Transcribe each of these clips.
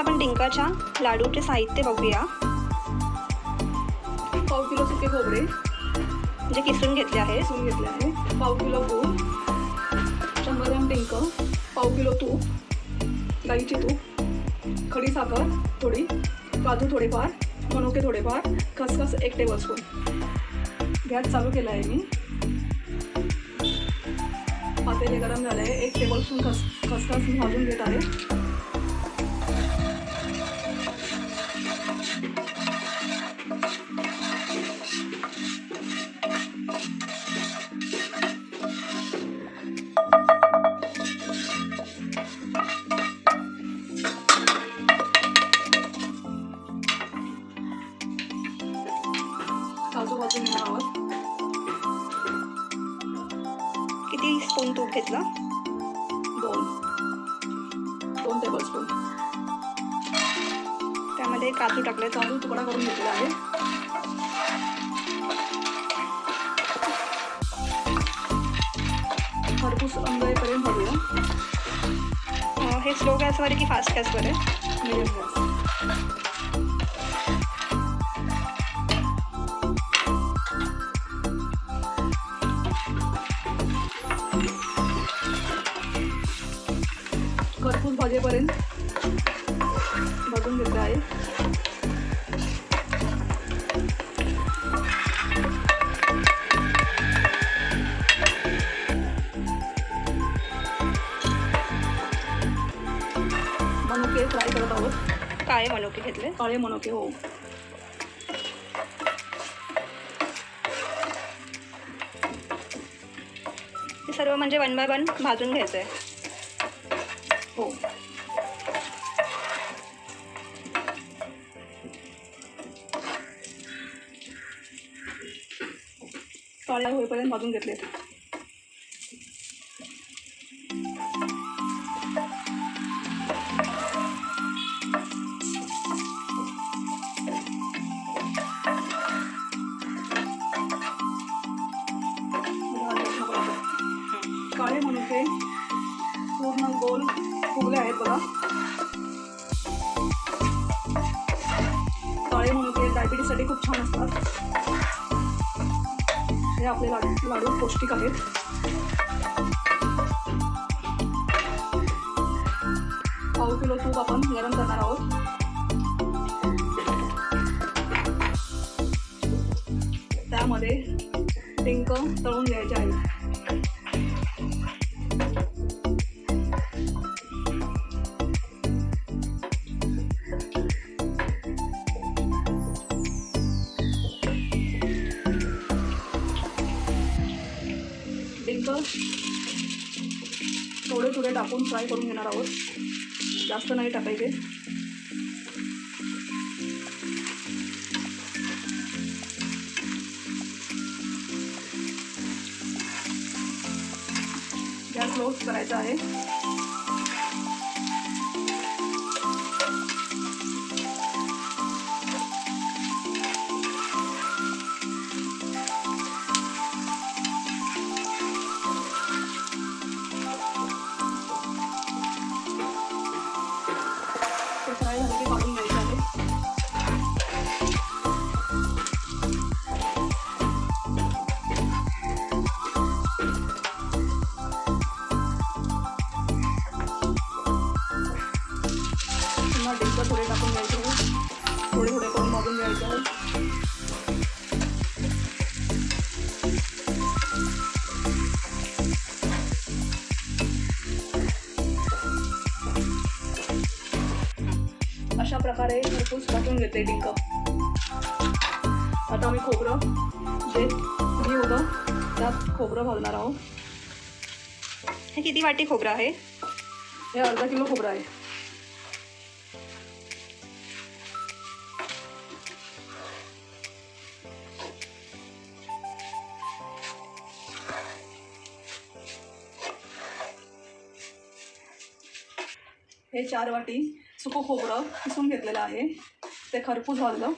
आपण डिंकाच्या लाडूचे साहित्य बघूया. पाव किलो सुके खोबरे जे किसून घेतले आहे. पाव किलो गूळ, 100 ग्रॅम डिंक, पाव किलो तूप, गाईचे तूप, खडी साखर थोडी, काजू थोडेफार, मनुके थोडेफार, खसखस 1 टेबलस्पून. गॅस चालू केला आहे मी. पातेले गरम झाले आहे. 1 टेबलस्पून खसखस मी भाजून घेत आहे. काजू भाजून घेणार आहोत. किती स्पून तूप घेतलं? 2 टेबलस्पून. त्यामध्ये काजू टाकले. काजू तुकडा करून घेतलेला आहे. खरपूस रंग येईपर्यंत भाजूया. हे स्लो गॅसवर आहे की फास्ट गॅसवर आहे? Medium gas. खरपूस भाजेपर्यंत भाजून घेतलं आहे. मनुके फ्राय करत आहोत. काळे मनुके घेतले. काळे मनुके. हो. हे सर्व म्हणजे 1 बाय 1 भाजून घ्यायचं आहे. हो. काळे होईपर्यंत भाजून घेतले. काळे मनुके पूर्ण गोल फुगले आहेत बघा. काळे मनुके डायबिटीससाठी खूप छान असतात. हे आपले लाडू पौष्टिक आहेत. पाव किलो तूप आपण गरम करणार आहोत. त्यामध्ये डिंक तळून घ्यायचे आहेत. डिंक थोडे टाकून फ्राय करून घेणार आहोत. जास्त नाही टाकायचे. गॅस लो करायचा आहे. फ्राय झाले की काढून घ्यायचे आहे. पुन्हा डिंक थोडे टाकून घ्यायचे आहे. थोडे करून भाजून घ्यायचे आहे. अशा प्रकारे खरपूस टाकून घेते डिंक. आता मी खोबरं जे घी होतं त्यात खोबरं घालणार आहोत. हे किती वाटी खोबरं आहे? हे अर्धा किलो खोबरं आहे. हे 4 वाटी सुकं खोबरं किसून घेतलेलं आहे. ते खरपूस भाजलं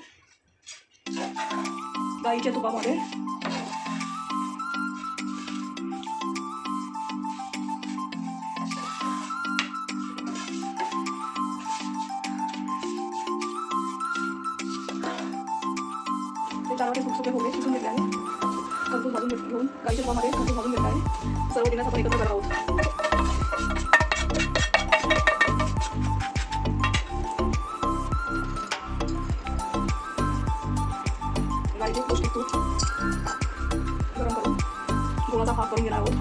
गाईच्या तुपामध्ये. ते 4 वाटे सुटसुटे खोबरे शिजून घेतले आहे. खरपूस भाजून घेऊन गाईच्या तुपामध्ये खरपूस भाजून घेतला आहे. सर्व दिनास आपण एकत्र करत आहोत. गाईचे पौष्टिक तूप गरम करून गोळाचा भाग करून घेणार आहोत.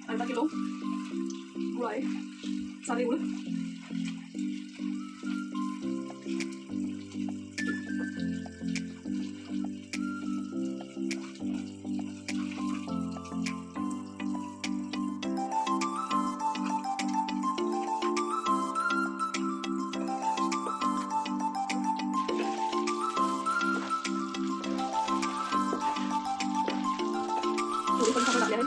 अर्धा किलो गुळ आहे, साधे गुळ. थोडी पण साखर टाकली आहे.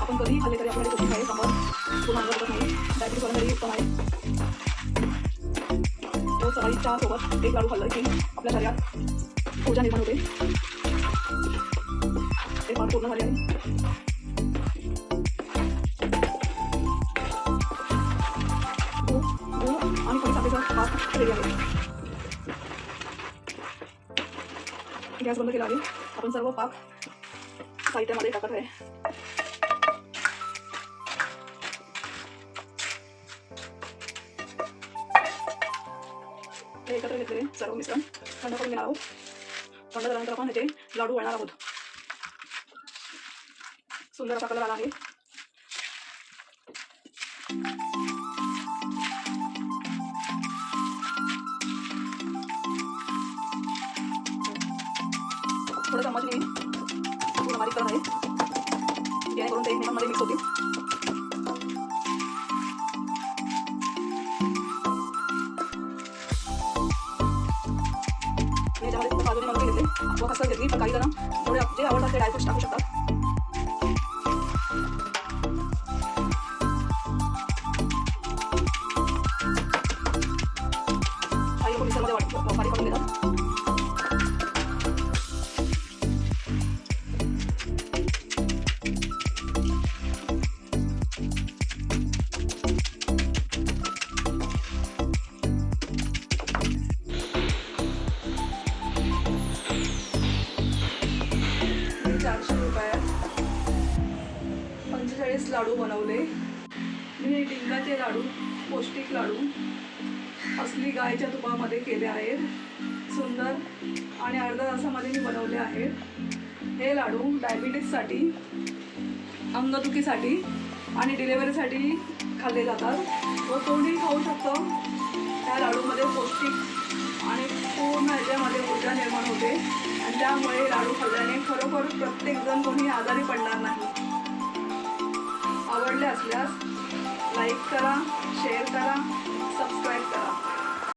आपण कधी खाल्ले तरी आपल्याला पौष्टिक आहे. सांबार पूर्ण अंगात नाही, डायबिटीस वाल्यांसाठी उत्तम आहे. रोज सकाळी चहासोबत एक लाडू खाल्लं की आपल्या शरीरात ऊर्जा निर्माण होते. ते फार पूर्ण झाले आहे. गूळ आणि थोडी साखरेचा पाक रेडी आहे. गॅस बंद केला आहे. आपण सर्व पाक साहित्यामध्ये टाकत आहे. हे एकत्र घेतलेले सर्व मिश्रण थंड करून घेणार आहोत. थंड झाल्यानंतर आपण ह्याचे लाडू वळणार आहोत. सुंदर असा कलर आला आहे. थोडं चम्मचने पूर्ण बारीक करत आहे, जेणेकरून ते एकमेकांमध्ये मिक्स होतील. याच्यामध्ये फक्त काजूने मनुके घेतले व खसखस घेतली, पण काही जण थोडे जे आवडतात ते ड्रायफ्रुट्स टाकू शकतात. काही लोक मिक्सरमध्ये बारीक करून घेतात. लाडू बनवले. मी डिंकाचे लाडू, पौष्टिक लाडू असली गायच्या तुपामध्ये केले आहेत. सुंदर आणि अर्ध्या तासामध्ये मी बनवले आहेत. हे लाडू डायबिटीजसाठी, अंगदुखीसाठी आणि डिलेव्हरीसाठी खाल्ले जातात व कोणीही खाऊ शकतं. त्या लाडूमध्ये पौष्टिक आणि पूर्ण ह्याच्यामध्ये ऊर्जा निर्माण होते आणि त्यामुळे लाडू खाल्ल्याने खरोखर प्रत्येकजण कोणी आजारी पडणार नाही. आवडले असल्यास लाईक करा, शेअर करा, सबस्क्राईब करा.